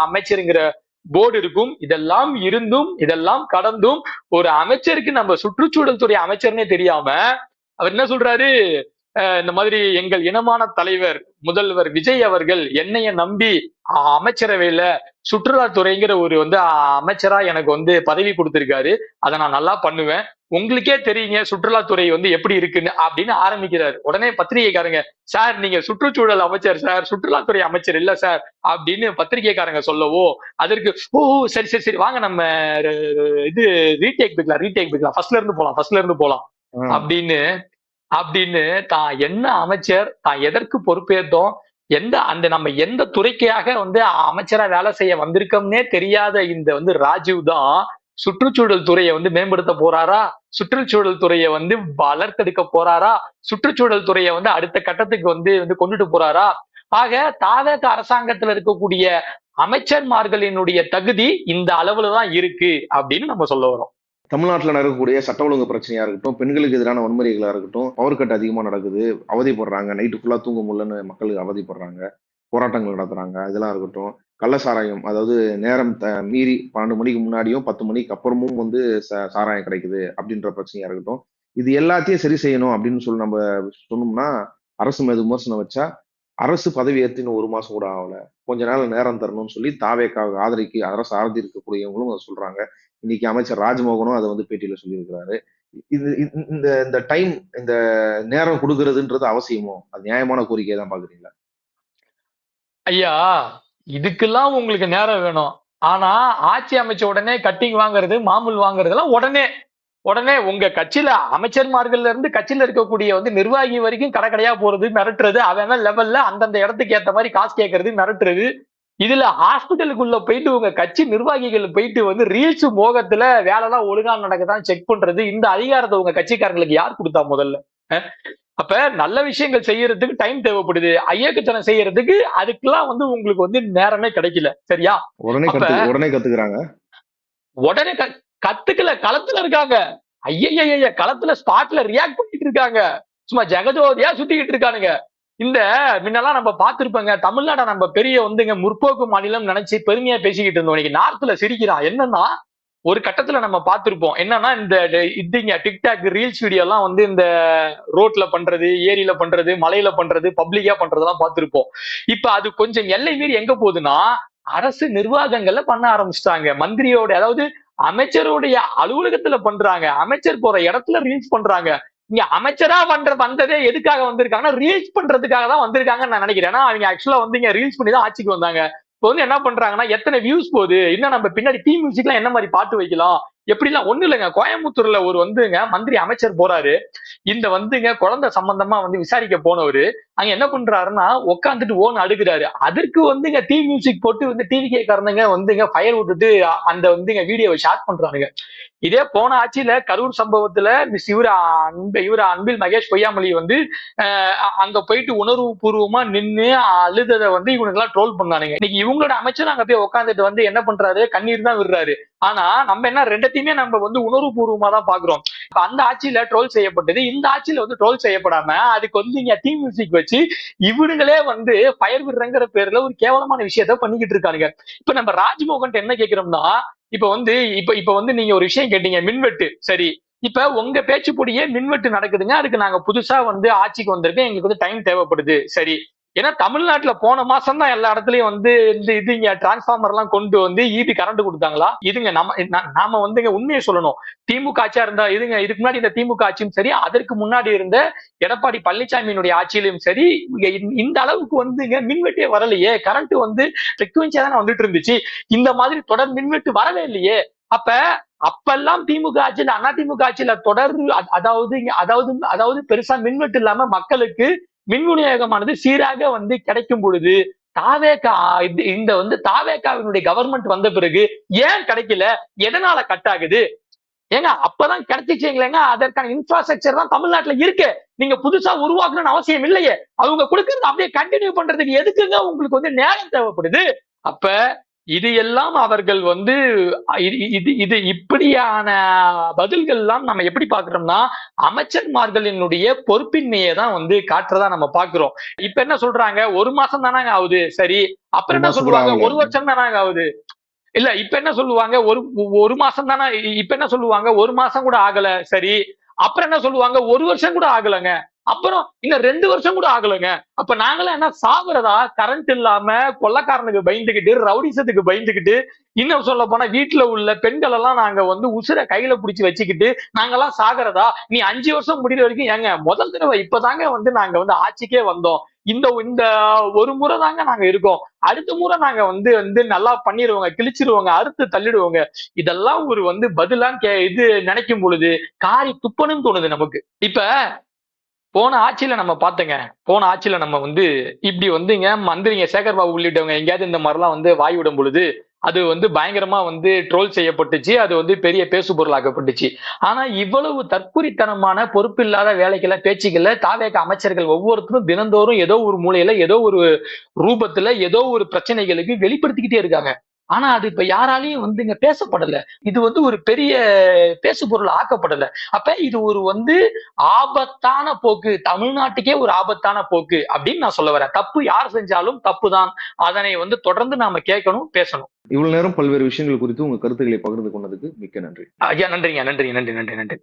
அமைச்சருங்கிற போர்டு இருக்கும். இதெல்லாம் இருந்தும் இதெல்லாம் கடந்தும் ஒரு அமைச்சருக்கு நம்ம சுற்றுச்சூழல் துறை அமைச்சர்னே தெரியாம அவர் என்ன சொல்றாரு, இந்த மாதிரி எங்கள் இனமான தலைவர் முதல்வர் விஜய் அவர்கள் என்னைய நம்பி அமைச்சரவையில சுற்றுலாத்துறைங்கிற ஒரு வந்து அமைச்சரா எனக்கு வந்து பதவி கொடுத்திருக்காரு, அதை நான் நல்லா பண்ணுவேன், உங்களுக்கே தெரியுங்க சுற்றுலாத்துறை வந்து எப்படி இருக்குன்னு அப்படின்னு ஆரம்பிக்கிறாரு. உடனே பத்திரிகைக்காரங்க, சார் நீங்க சுற்றுச்சூழல் அமைச்சர் சார், சுற்றுலாத்துறை அமைச்சர் இல்ல சார் அப்படின்னு பத்திரிகைக்காரங்க சொல்லவோ, அதற்கு ஓ சரி சரி சரி வாங்க நம்ம இது ரீடேக் போய்க்கலாம், ஃபர்ஸ்ட்ல இருந்து போலாம் அப்படின்னு தான் என்ன அமைச்சர், தான் எதற்கு பொறுப்பேற்றோம், நம்ம எந்த துறைக்காக வந்து அமைச்சரா வேலை செய்ய வந்திருக்கோம்னே தெரியாத இந்த வந்து ராஜீவ் தான் சுற்றுச்சூழல் துறையை வந்து மேம்படுத்த போறாரா, சுற்றுச்சூழல் துறையை வந்து வளர்த்தெடுக்க போறாரா, சுற்றுச்சூழல் துறையை வந்து அடுத்த கட்டத்துக்கு வந்து கொண்டுட்டு போறாரா. ஆக தாவேக அரசாங்கத்துல இருக்கக்கூடிய அமைச்சர்மார்களினுடைய தகுதி இந்த அளவுலதான் இருக்கு அப்படின்னு நம்ம சொல்ல வரோம். தமிழ்நாட்டில் நடக்கக்கூடிய சட்ட ஒழுங்கு பிரச்சனையா இருக்கட்டும், பெண்களுக்கு எதிரான வன்முறைகளா இருக்கட்டும், பவர் கட் அதிகமா நடக்குது, அவதிப்படுறாங்க, நைட்டு ஃபுல்லா தூங்க முடியலன்னு மக்கள் அவதிப்படுறாங்க, போராட்டங்கள் நடத்துறாங்க, இதெல்லாம் இருக்கட்டும், கள்ளசாராயம், அதாவது நேரம் மீறி 12 மணிக்கு முன்னாடியும் 10 மணிக்கு அப்புறமும் வந்து சாராயம் கிடைக்குது அப்படின்ற பிரச்சனையா இருக்கட்டும், இது எல்லாத்தையும் சரி செய்யணும் அப்படின்னு சொல்லி நம்ம சொன்னோம்னா அரசு மீது விமர்சனம் வச்சா, அரசு பதவி ஏற்றின்னு 1 மாசம் கூட ஆகல, கொஞ்ச நாள் நேரம் தரணும்னு சொல்லி தாவேக்காக அரசு ஆதரி இருக்கக்கூடியவங்களும் அதை சொல்றாங்க. இன்னைக்கு அமைச்சர் ராஜ்மோகனும் அதை வந்து பேட்டியில சொல்லியிருக்கிறாரு. இந்த டைம், இந்த நேரம் கொடுக்கறதுன்றது அவசியமோ? அது நியாயமான கோரிக்கையை தான் பாக்குறீங்களா? ஐயா, இதுக்கெல்லாம் உங்களுக்கு நேரம் வேணும். ஆனா ஆட்சி அமைச்ச உடனே கட்டிங் வாங்குறது, மாமூல் வாங்குறதெல்லாம் உடனே உங்க கட்சியில அமைச்சர்மார்கள்ல இருந்து கட்சியில இருக்கக்கூடிய வந்து நிர்வாகி வரைக்கும் கடையா போறது, மிரட்டுறது, அவன் லெவல்ல அந்தந்த இடத்துக்கு ஏத்த மாதிரி காசு கேட்கறது, மிரட்டுறது. இதுல ஹாஸ்பிட்டலுக்குள்ள போயிட்டு உங்க கட்சி நிர்வாகிகள் போயிட்டு வந்து ரீல்ஸ் மோகத்துல வேலைலாம் ஒழுங்கா நடக்குதான் செக் பண்றது, இந்த அதிகாரத்தை உங்க கட்சிக்காரங்களுக்கு யார் கொடுத்தா முதல்ல? அப்ப நல்ல விஷயங்கள் செய்யறதுக்கு டைம் தேவைப்படுது, ஐயக்கத்தனம் செய்யறதுக்கு அதுக்கெல்லாம் வந்து உங்களுக்கு வந்து நேரமே கிடைக்கல. சரியா? உடனே கத்துக்கிறாங்க, உடனே கத்துக்கல, களத்துல இருக்காங்க. ஐய களத்துல ஸ்பாட்ல ரியாக்ட் பண்ணிட்டு இருக்காங்க, சும்மா ஜெகஜோதியா சுத்திக்கிட்டு இருக்கானுங்க. இந்த முன்னெல்லாம் நம்ம பார்த்திருப்போங்க, தமிழ்நாட நம்ம பெரிய வந்துங்க முற்போக்கு மாநிலம் நினைச்சு பெருமையா பேசிக்கிட்டு இருந்தோம். இன்னைக்கு நார்த்ல சிரிக்கிறான். என்னன்னா, ஒரு கட்டத்துல நம்ம பார்த்திருப்போம், என்னன்னா இந்த இதுங்க டிக்டாக் ரீல்ஸ் வீடியோ எல்லாம் வந்து இந்த ரோட்ல பண்றது, ஏரியில பண்றது, மலையில பண்றது, பப்ளிக்கா பண்றதெல்லாம் பார்த்திருப்போம். இப்ப அது கொஞ்சம் எல்லை மீறி எங்க போகுதுன்னா அரசு நிர்வாகங்கள்ல பண்ண ஆரம்பிச்சிட்டாங்க. மந்திரியோட, அதாவது அமைச்சருடைய அலுவலகத்துல பண்றாங்க, அமைச்சர் போற இடத்துல ரீல்ஸ் பண்றாங்க. இங்க அமைச்சரா வந்ததே எதுக்காக வந்திருக்காங்கன்னா ரீல்ஸ் பண்றதுக்காக தான் வந்திருக்காங்கன்னு நான் நினைக்கிறேன். ஏன்னா அவங்க ஆக்சுவலா வந்து இங்க ரீல்ஸ் பண்ணி தான் ஆட்சிக்கு வந்தாங்க. இப்போ வந்து என்ன பண்றாங்கன்னா, எத்தனை வியூஸ் போகுது, இன்னும் நம்ம பின்னாடி தீ மியூசிக்லாம் என்ன மாதிரி பாட்டு வைக்கலாம், எப்படிலாம் ஒண்ணு இல்லைங்க. கோயம்புத்தூர்ல ஒரு வந்துங்க மந்திரி அமைச்சர் போறாரு, இந்த வந்துங்க குழந்தை சம்பந்தமா வந்து விசாரிக்க போனவரு அங்க என்ன பண்றாருன்னா உட்காந்துட்டு ஓன் அடுக்குறாரு. அதற்கு வந்துங்க தீ மியூசிக் போட்டு வந்து டிவி காரனுங்க வந்துங்க ஃபயர் விட்டுட்டு அந்த வந்துங்க வீடியோவை ஷேர் பண்றானுங்க. இதே போன ஆட்சியில கரூர் சம்பவத்துல மிஸ் இவர அன்பில் மகேஷ் பொய்யாமொழி வந்து அங்க போயிட்டு உணர்வு பூர்வமா நின்று அழுததை வந்து இவனுக்கு எல்லாம் ட்ரோல் பண்ணானுங்க. இன்னைக்கு இவங்களோட அமைச்சர் அங்க போய் உட்காந்துட்டு வந்து என்ன பண்றாரு, கண்ணீர் தான் விடுறாரு. ஆனா நம்ம என்ன ரெண்டத்தையுமே நம்ம வந்து உணர்வு பூர்வமா தான் பாக்குறோம். இப்ப அந்த ஆட்சியில ட்ரோல் செய்யப்பட்டது, இந்த ஆட்சியில வந்து ட்ரோல் செய்யப்படாம அதுக்கு வந்து இங்க தீ மியூசிக் வச்சு இவனுங்களே வந்து ஃபயர் விடுறங்கிற பேர்ல ஒரு கேவலமான விஷயத்த பண்ணிக்கிட்டு இருக்கானுங்க. இப்ப நம்ம ராஜ்மோகன் என்ன கேட்கிறோம்னா, இப்ப வந்து இப்ப வந்து நீங்க ஒரு விஷயம் கேட்டீங்க, மின்வெட்டு. சரி, இப்ப உங்க பேச்சுப்படியே மின்வெட்டு நடக்குதுங்க. அதுக்கு நாங்க புதுசா வந்து ஆட்சிக்கு வந்திருக்கோம். எங்களுக்கு வந்து டைம் தேவைப்படுது. சரி. ஏன்னா தமிழ்நாட்டுல போன மாசம் தான் எல்லா இடத்துலயும் வந்து இங்க டிரான்ஸ்பார்மர் எல்லாம் கொண்டு வந்து ஈபி கரண்ட் கொடுத்தாங்களா? இதுங்க நாம வந்துங்க உண்மையை சொல்லணும். திமுக ஆட்சியா இருந்தா இதுக்கு முன்னாடி இந்த திமுக ஆட்சியும் சரி, அதற்கு முன்னாடி இருந்த எடப்பாடி பழனிசாமியினுடைய ஆட்சியிலும் சரி, இந்த அளவுக்கு வந்துங்க மின்வெட்டே வரலையே. கரண்ட் வந்து ஃப்ரீக்வன்சியா தானே வந்துட்டு இருந்துச்சு. இந்த மாதிரி தொடர் மின்வெட்டு வரவே இல்லையே. அப்பெல்லாம் திமுக ஆட்சியில, அதிமுக ஆட்சியில தொடர் அதாவது பெருசா மின்வெட்டு இல்லாம மக்களுக்கு மின் விநியோகமானது சீராக வந்து கிடைக்கும் பொழுது இந்த வந்து தாவேகாவினுடைய கவர்மெண்ட் வந்த பிறகு ஏன் கிடைக்கல? எதனால கட் ஆகுது? ஏங்க அப்பதான் கிடைச்சிச்சுங்களேங்க. அதற்கான இன்ஃப்ராஸ்ட்ரக்சர் தான் தமிழ்நாட்டுல இருக்கு. நீங்க புதுசா உருவாக்கணும்னு அவசியம் இல்லையே. அவங்க கொடுக்கறது அப்படியே கண்டினியூ பண்றதுக்கு எதுக்குங்க உங்களுக்கு வந்து நேரம் தேவைப்படுது? அப்ப இது எல்லாம் அவர்கள் வந்து இது இப்படியான பதில்கள் எல்லாம் நம்ம எப்படி பாக்குறோம்னா, அமைச்சர்மார்களினுடைய பொறுப்பின்மையை தான் வந்து காட்டுறதா நம்ம பாக்குறோம். இப்ப என்ன சொல்றாங்க, 1 மாசம் தானாங்க ஆகுது. சரி, அப்புறம் என்ன சொல்லுவாங்க, 1 வருஷம் தானாங்க ஆகுது. இல்ல, இப்ப என்ன சொல்லுவாங்க, ஒரு மாசம் தானே. இப்ப என்ன சொல்லுவாங்க, 1 மாசம் கூட ஆகல. சரி, அப்புறம் என்ன சொல்லுவாங்க, 1 வருஷம் கூட ஆகலங்க. அப்புறம் இன்னும் 2 வருஷம் கூட ஆகலங்க. அப்ப நாங்களாம் என்ன சாகுறதா? கரண்ட் இல்லாம கொள்ளக்காரனுக்கு பயந்துகிட்டு, ரவுடிசத்துக்கு பயந்துகிட்டு, இன்னும் சொல்ல போனா வீட்டுல உள்ள பெண்கள் எல்லாம் நாங்க வந்து உசுர கையில புடிச்சு வச்சுக்கிட்டு நாங்கெல்லாம் சாகுறதா? நீ 5 வருஷம் முடிகிற வரைக்கும் ஏங்க, முதல் தடவை இப்பதாங்க வந்து நாங்க வந்து ஆட்சிக்கே வந்தோம். இந்த ஒரு முறை தாங்க நாங்க இருக்கோம். அடுத்த முறை நாங்க வந்து வந்து நல்லா பண்ணிடுவோங்க, கிழிச்சிருவோங்க, அறுத்து தள்ளிடுவோங்க. இதெல்லாம் ஒரு வந்து பதிலான்னு இது நினைக்கும் பொழுது காரி துப்பணும்னு தோணுது நமக்கு. இப்ப போன ஆட்சியில நம்ம பார்த்தங்க. போன ஆட்சியில நம்ம வந்து இப்படி வந்துங்க மந்திரிங்க சேகர் பாபு உள்ளிட்டவங்க எங்கேயாவது இந்த மாதிரிலாம் வந்து வாய் விடும் பொழுது அது வந்து பயங்கரமா வந்து ட்ரோல் செய்யப்பட்டுச்சு. அது வந்து பெரிய பேசு பொருளாக்கப்பட்டுச்சு. ஆனா இவ்வளவு தற்குறித்தனமான பொறுப்பில்லாத வேலைக்கெல்லாம் பேச்சுக்கல தாவேக அமைச்சர்கள் ஒவ்வொருத்தரும் தினந்தோறும் ஏதோ ஒரு மூலையில ஏதோ ஒரு ரூபத்துல ஏதோ ஒரு பிரச்சனைகளுக்கு வெளிப்படுத்திக்கிட்டே இருக்காங்க. ஆனா அது இப்ப யாராலையும் வந்து இங்க பேசப்படல. இது வந்து ஒரு பெரிய பேசு பொருள் ஆக்கப்படல. அப்ப இது ஒரு வந்து ஆபத்தான போக்கு, தமிழ்நாட்டுக்கே ஒரு ஆபத்தான போக்கு அப்படின்னு நான் சொல்ல வரேன். தப்பு யார் செஞ்சாலும் தப்புதான். அதனை வந்து தொடர்ந்து நாம கேட்கணும், பேசணும். இவ்வளவு நேரம் பல்வேறு விஷயங்கள் குறித்து உங்க கருத்துக்களை பகிர்ந்து கொண்டதுக்கு மிக்க நன்றி. ஐயா, நன்றிங்க. நன்றி.